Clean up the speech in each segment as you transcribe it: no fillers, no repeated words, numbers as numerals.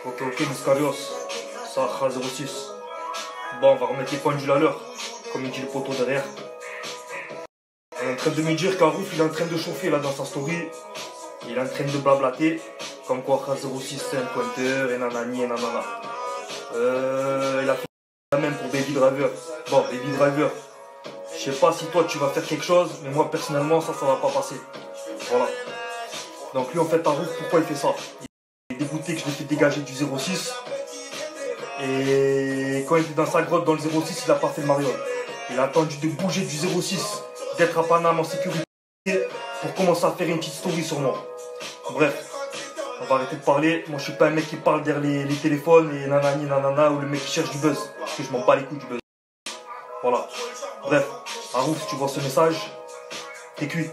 Ok, ok, Muscarios, ça, 06. Bon, on va remettre les pendules à l'heure, comme il dit le poteau derrière. On est en train de me dire qu'Arouf, il est en train de chauffer là dans sa story. Il est en train de blablater, comme quoi 06 c'est un pointeur, et nanani, et nanana. Il a fait la même pour Baby Driver. Bon, Baby Driver, je sais pas si toi tu vas faire quelque chose, mais moi personnellement, ça va pas passer. Voilà. Donc lui, en fait, Arouf, pourquoi il fait ça? Il est dégoûté que je l'ai fait dégager du 06. Et quand il était dans sa grotte dans le 06, il a pas fait le mariole. Il a attendu de bouger du 06, d'être à Paname en sécurité pour commencer à faire une petite story sur moi. Bref, on va arrêter de parler. Moi je suis pas un mec qui parle derrière les téléphones et nanani nanana ou le mec qui cherche du buzz. Parce que je m'en bats les couilles du buzz. Voilà. Bref, Arouf, tu vois ce message, t'es cuit.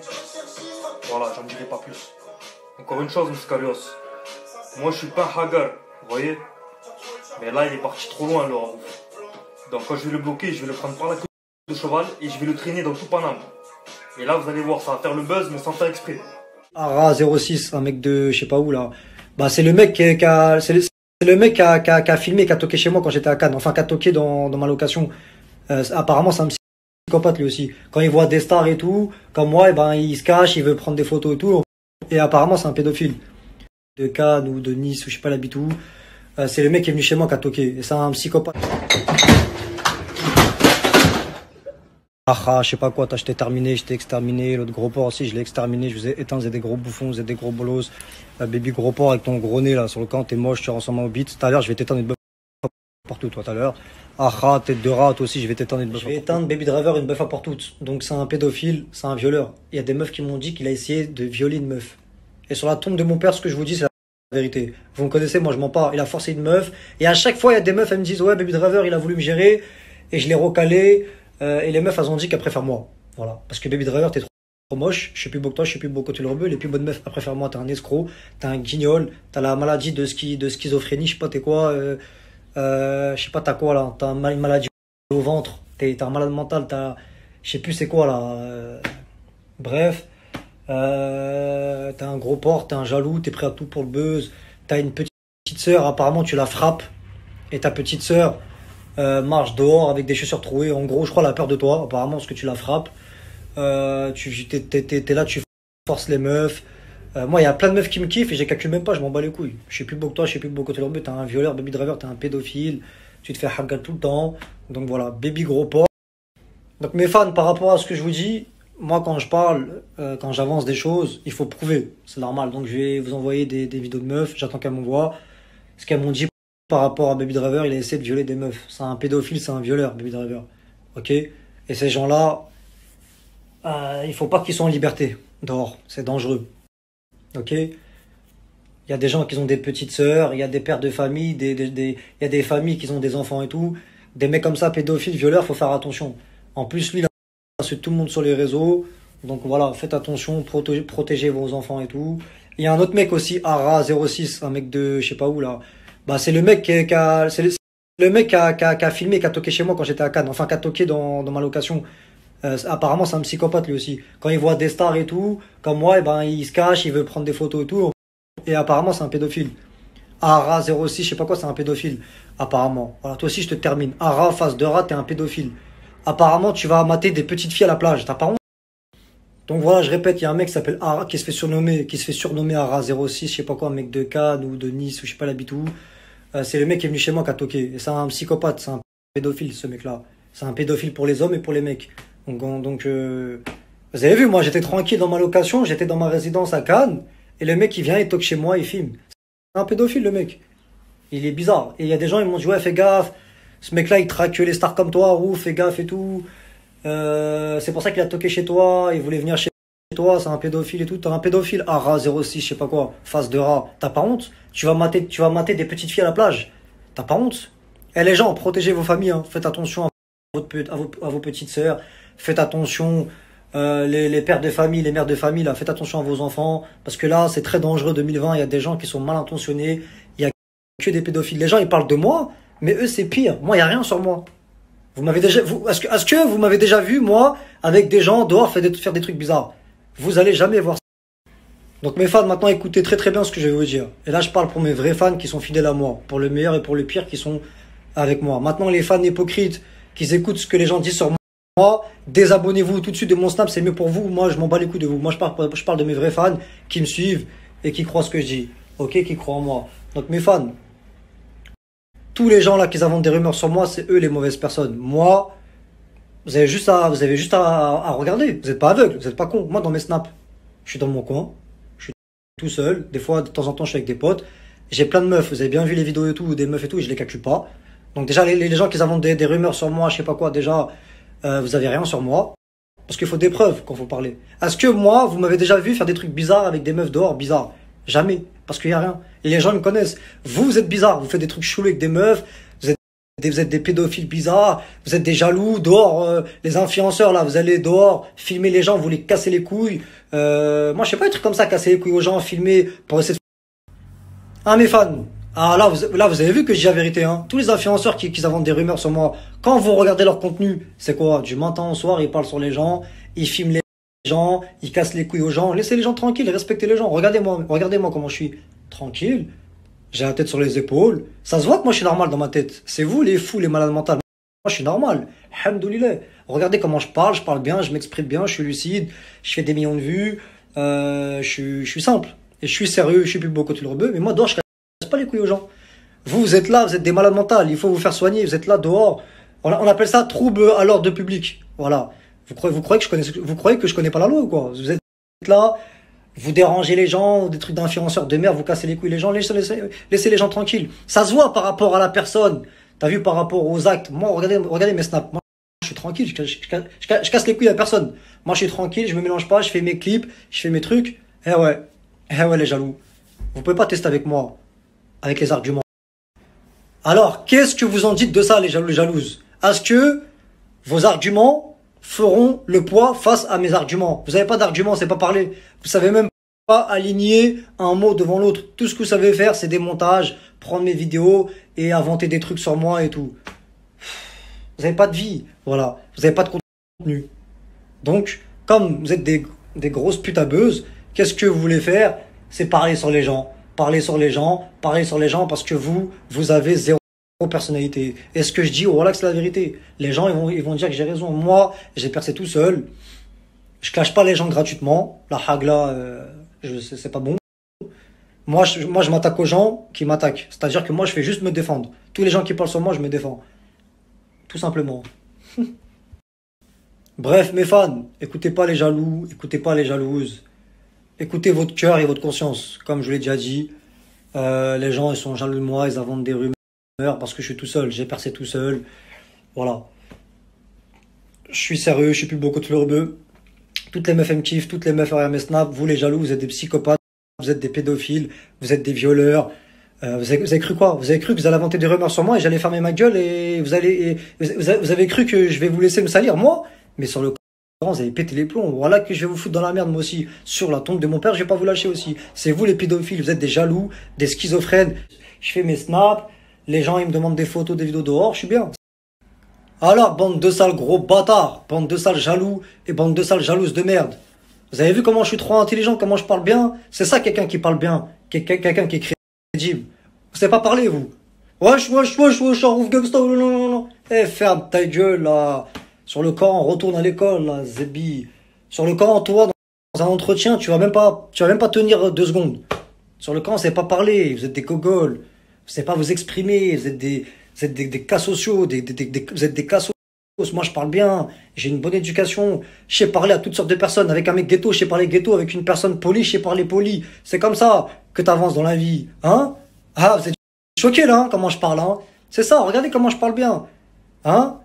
Voilà, j'en dirai pas plus. Encore une chose, Muscarios. Moi je suis pas un hagar, vous voyez? Mais là, il est parti trop loin, le Arouf. Donc quand je vais le bloquer, je vais le prendre par la queue de cheval et je vais le traîner dans tout Paname. Et là, vous allez voir, ça va faire le buzz, mais sans faire exprès. Ara 06, un mec de je sais pas où là. Bah c'est le mec c'est le mec qui a filmé, qui a toqué chez moi quand j'étais à Cannes. Enfin, qui a toqué dans ma location. Apparemment, c'est un psychopathe lui aussi. Quand il voit des stars et tout, comme moi, et ben il se cache, il veut prendre des photos et tout. Et apparemment, c'est un pédophile. De Cannes ou de Nice ou je sais pas l'habite où. C'est le mec qui est venu chez moi qui a toqué. Et c'est un psychopathe. Ah, je sais pas quoi, je t'ai terminé, je t'ai exterminé. L'autre gros porc aussi, je l'ai exterminé. Je vous ai éteint, vous êtes des gros bouffons, vous êtes des gros bolos. Baby gros porc avec ton gros nez là sur le camp, t'es moche, tu ressembles au bite. Tout à l'heure, je vais t'éteindre une bœuf partout, toi, tout à l'heure. Ah, tête de rat, toi aussi, je vais t'éteindre une bœuf. Je vais éteindre Baby Driver une bœuf à toutes. Donc c'est un pédophile, c'est un violeur. Il y a des meufs qui m'ont dit qu'il a essayé de violer une meuf. Et sur la tombe de mon père, ce que je vous dis, c'est la vérité. Vous me connaissez, moi je mens pas. Il a forcé une meuf. Et à chaque fois, il y a des meufs, elles me disent ouais, Baby Driver, il a voulu me gérer. Et je l'ai recalé. Et les meufs, elles ont dit qu'elles préfèrent moi. Voilà. Parce que Baby Driver, t'es trop moche. Je suis plus beau que toi, je suis plus beau que tu le rebeu. Les plus bonnes meufs, elles préfèrent moi. T'es un escroc, t'es un guignol, t'as la maladie de schizophrénie, je sais pas, t'es quoi. Je sais pas, t'as quoi là. T'as une maladie au ventre. T'es un malade mental, je sais plus c'est quoi là. Bref. T'es un gros porc, t'es un jaloux, t'es prêt à tout pour le buzz. T'as une petite sœur, apparemment tu la frappes. Et ta petite sœur marche dehors avec des chaussures trouées. En gros, je crois, elle a peur de toi, apparemment, parce que tu la frappes. T'es là, tu forces les meufs. Moi, il y a plein de meufs qui me kiffent et j'ai calculé même pas, je m'en bats les couilles. Je suis plus beau que toi, je suis plus beau que toi. T'es un violeur, Baby Driver, t'es un pédophile. Tu te fais hagal tout le temps. Donc voilà, baby gros porc. Donc mes fans, par rapport à ce que je vous dis, moi, quand je parle, quand j'avance des choses, il faut prouver. C'est normal. Donc, je vais vous envoyer des vidéos de meufs. J'attends qu'elles m'envoient. Ce qu'elles m'ont dit par rapport à Baby Driver, il a essayé de violer des meufs. C'est un pédophile, c'est un violeur, Baby Driver. Ok? Et ces gens-là, il faut pas qu'ils soient en liberté dehors. C'est dangereux. Ok? Il y a des gens qui ont des petites sœurs, il y a des pères de famille, il y a des familles qui ont des enfants et tout. Des mecs comme ça, pédophiles, violeurs, faut faire attention. En plus, lui, c'est tout le monde sur les réseaux. Donc voilà, faites attention, protégez vos enfants et tout. Il y a un autre mec aussi, Ara 06, un mec de je sais pas où là. Bah c'est le mec qui a filmé, qui a toqué chez moi quand j'étais à Cannes. Enfin, qui a toqué dans ma location. Apparemment, c'est un psychopathe lui aussi. Quand il voit des stars et tout, comme moi, et ben il se cache, il veut prendre des photos et tout. Et apparemment, c'est un pédophile. Ara 06, je sais pas quoi, c'est un pédophile. Apparemment. Voilà, toi aussi, je te termine. Ara, face de rat, t'es un pédophile. Apparemment, tu vas mater des petites filles à la plage. T'as pas honte? Donc voilà, je répète, il y a un mec qui s'appelle Ara, qui se fait surnommer Ara 06, je sais pas quoi, un mec de Cannes ou de Nice ou je sais pas l'habite où. C'est le mec qui est venu chez moi qui a toqué. Et c'est un psychopathe, c'est un pédophile, ce mec-là. C'est un pédophile pour les hommes et pour les mecs. Donc vous avez vu, moi j'étais tranquille dans ma location, j'étais dans ma résidence à Cannes, et le mec il vient, il toque chez moi, il filme. C'est un pédophile le mec. Il est bizarre. Et il y a des gens, ils m'ont dit ouais, fais gaffe. Ce mec-là, il traque les stars comme toi, Rouf, fais gaffe et tout. C'est pour ça qu'il a toqué chez toi, il voulait venir chez toi, c'est un pédophile et tout. T'es un pédophile, Ara 06, je sais pas quoi, face de rat. T'as pas honte? Tu vas mater des petites filles à la plage. T'as pas honte? Eh les gens, protégez vos familles, hein. Faites attention à vos petites sœurs. Faites attention, les pères de famille, les mères de famille, là, faites attention à vos enfants. Parce que là, c'est très dangereux, 2020, il y a des gens qui sont mal intentionnés. Il y a que des pédophiles. Les gens, ils parlent de moi. Mais eux, c'est pire. Moi, il n'y a rien sur moi. Vous m'avez déjà, est-ce que vous m'avez déjà vu, moi, avec des gens dehors faire des trucs bizarres? Vous allez jamais voir ça. Donc mes fans, maintenant écoutez très très bien ce que je vais vous dire. Et là je parle pour mes vrais fans qui sont fidèles à moi, pour le meilleur et pour le pire qui sont avec moi. Maintenant les fans hypocrites qui écoutent ce que les gens disent sur moi, désabonnez-vous tout de suite de mon Snap, c'est mieux pour vous. Moi je m'en bats les couilles de vous. Moi je parle de mes vrais fans qui me suivent et qui croient ce que je dis. Ok, qui croient en moi. Donc mes fans, tous les gens là qui inventent des rumeurs sur moi, c'est eux les mauvaises personnes. Moi, vous avez juste à regarder. Vous n'êtes pas aveugle, vous n'êtes pas con. Moi dans mes snaps, je suis dans mon coin. Tout seul, des fois de temps en temps je suis avec des potes, j'ai plein de meufs, vous avez bien vu les vidéos et tout, des meufs et tout, et je les calcule pas. Donc déjà les gens qui inventent des rumeurs sur moi, je sais pas quoi, déjà vous avez rien sur moi, parce qu'il faut des preuves quand faut parler. Est-ce que moi, vous m'avez déjà vu faire des trucs bizarres avec des meufs dehors, bizarres? Jamais, parce qu'il y a rien. Et les gens me connaissent. Vous êtes bizarre, vous faites des trucs chelous avec des meufs, vous êtes des pédophiles bizarres, vous êtes des jaloux, dehors, les influenceurs là, vous allez dehors, filmer les gens, vous les cassez les couilles. Moi je sais pas des trucs comme ça, casser les couilles aux gens, filmer pour essayer de... Ah mes fans, ah là vous avez vu que je dis la vérité, hein. Tous les influenceurs qui inventent des rumeurs sur moi, quand vous regardez leur contenu, c'est quoi? Du matin au soir, ils parlent sur les gens, ils filment les gens, ils cassent les couilles aux gens, laissez les gens tranquilles, respectez les gens, regardez-moi comment je suis tranquille. J'ai la tête sur les épaules. Ça se voit que moi je suis normal dans ma tête. C'est vous les fous, les malades mentaux. Moi je suis normal. Alhamdoulilah. Regardez comment je parle bien, je m'exprime bien, je suis lucide, je fais des millions de vues. Je suis simple. Et je suis sérieux, je suis plus beau côté le rebeu. Mais moi dehors je casse pas les couilles aux gens. Vous êtes là, vous êtes des malades mentaux. Il faut vous faire soigner. Vous êtes là dehors. On appelle ça trouble à l'ordre public. Voilà. Vous croyez que je connais pas la loi ou quoi? Vous êtes là. Vous dérangez les gens, des trucs d'influenceurs de merde, vous cassez les couilles les gens, laissez les gens tranquilles. Ça se voit par rapport à la personne. T'as vu par rapport aux actes. Moi, regardez mes snaps. Moi, je suis tranquille, je casse les couilles à personne. Moi, je suis tranquille, je me mélange pas, je fais mes clips, je fais mes trucs. Eh ouais, les jaloux. Vous pouvez pas tester avec moi, avec les arguments. Alors, qu'est-ce que vous en dites de ça, les jaloux, les jalouses? Est-ce que vos arguments feront le poids face à mes arguments? Vous n'avez pas d'arguments, c'est pas parler. Vous savez même pas aligner un mot devant l'autre. Tout ce que vous savez faire, c'est des montages, prendre mes vidéos et inventer des trucs sur moi et tout. Vous n'avez pas de vie, voilà. Vous n'avez pas de contenu. Donc, comme vous êtes des grosses putabeuses, qu'est-ce que vous voulez faire? C'est parler sur les gens. Parler sur les gens parce que vous avez zéro personnalité. Et ce que je dis, voilà que c'est la vérité. Les gens, ils vont dire que j'ai raison. Moi, j'ai percé tout seul. Je clash pas les gens gratuitement. La hagla, c'est pas bon. Moi, je m'attaque aux gens qui m'attaquent. C'est-à-dire que moi, je fais juste me défendre. Tous les gens qui parlent sur moi, je me défends. Tout simplement. Bref, mes fans, écoutez pas les jaloux, écoutez pas les jalouses. Écoutez votre cœur et votre conscience. Comme je l'ai déjà dit, les gens, ils sont jaloux de moi, ils inventent des rumeurs parce que je suis tout seul. J'ai percé tout seul. Voilà. Je suis sérieux, je suis plus beaucoup de fleurbeux. Toutes les meufs me kiffent, toutes les meufs regardent mes snaps. Vous les jaloux, vous êtes des psychopathes, vous êtes des pédophiles, vous êtes des violeurs. Vous avez cru quoi? Vous avez cru que vous allez inventer des rumeurs sur moi et j'allais fermer ma gueule et vous avez cru que je vais vous laisser me salir, moi? Mais sur le camp, vous avez pété les plombs. Voilà que je vais vous foutre dans la merde, moi aussi. Sur la tombe de mon père, je vais pas vous lâcher aussi. C'est vous les pédophiles, vous êtes des jaloux, des schizophrènes. Je fais mes snaps, les gens ils me demandent des photos, des vidéos dehors, je suis bien. Alors, bande de sales gros bâtards, bande de sales jaloux et bande de sales jalouses de merde. Vous avez vu comment je suis trop intelligent, comment je parle bien? C'est ça quelqu'un qui parle bien, quelqu'un qui est crédible. Vous savez pas parler, vous. Wesh, ouf gangsta, non. Eh, ferme ta gueule, là. Sur le camp, retourne à l'école, là, Zébi. Sur le camp, toi, dans un entretien, tu vas même pas tenir 2 secondes. Sur le camp, vous savez pas parler, vous êtes des gogoles. Vous savez pas vous exprimer, vous êtes des cas sociaux, vous êtes des cas sociaux. Moi, je parle bien, j'ai une bonne éducation, je sais parler à toutes sortes de personnes. Avec un mec ghetto, je sais parler ghetto. Avec une personne polie, je sais parler poli. C'est comme ça que t'avances dans la vie, hein? Ah, vous êtes choqués, là, hein, comment je parle, hein? C'est ça, regardez comment je parle bien, hein?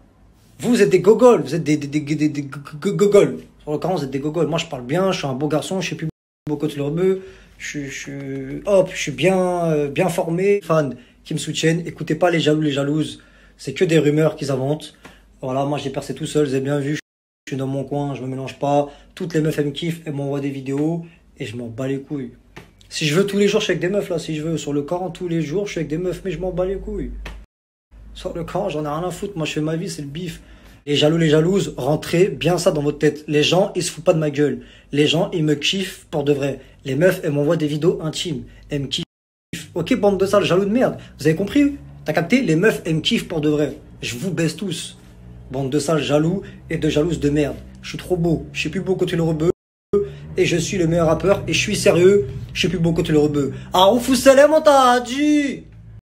Vous êtes des gogoles, vous êtes des gogoles. Sur le camp, vous êtes des gogoles. Moi, je parle bien, je suis un beau garçon, je suis plus beau côté le rebeu. Je suis bien formé. Fans qui me soutiennent, écoutez pas les jaloux, les jalouses. C'est que des rumeurs qu'ils inventent. Voilà, moi j'ai percé tout seul, vous avez bien vu, je suis dans mon coin, je me mélange pas. Toutes les meufs elles me kiffent, elles m'envoient des vidéos et je m'en bats les couilles. Si je veux tous les jours, je suis avec des meufs là, si je veux. Sur le camp, tous les jours, je suis avec des meufs, mais je m'en bats les couilles. Sur le camp, j'en ai rien à foutre, moi je fais ma vie, c'est le bif. Les jaloux, les jalouses, rentrez bien ça dans votre tête. Les gens, ils se foutent pas de ma gueule. Les gens, ils me kiffent pour de vrai. Les meufs, elles m'envoient des vidéos intimes. Elles me kiffent. Ok, bande de sales jaloux de merde. Vous avez compris? T'as capté? Les meufs, elles me kiffent pour de vrai. Je vous baisse tous. Bande de sales jaloux et de jalouses de merde. Je suis trop beau. Je suis plus beau que tu le rebeu. Et je suis le meilleur rappeur. Et je suis sérieux. Je suis plus beau que tu le rebeu. Ah, ouf, salam, on t'a dit.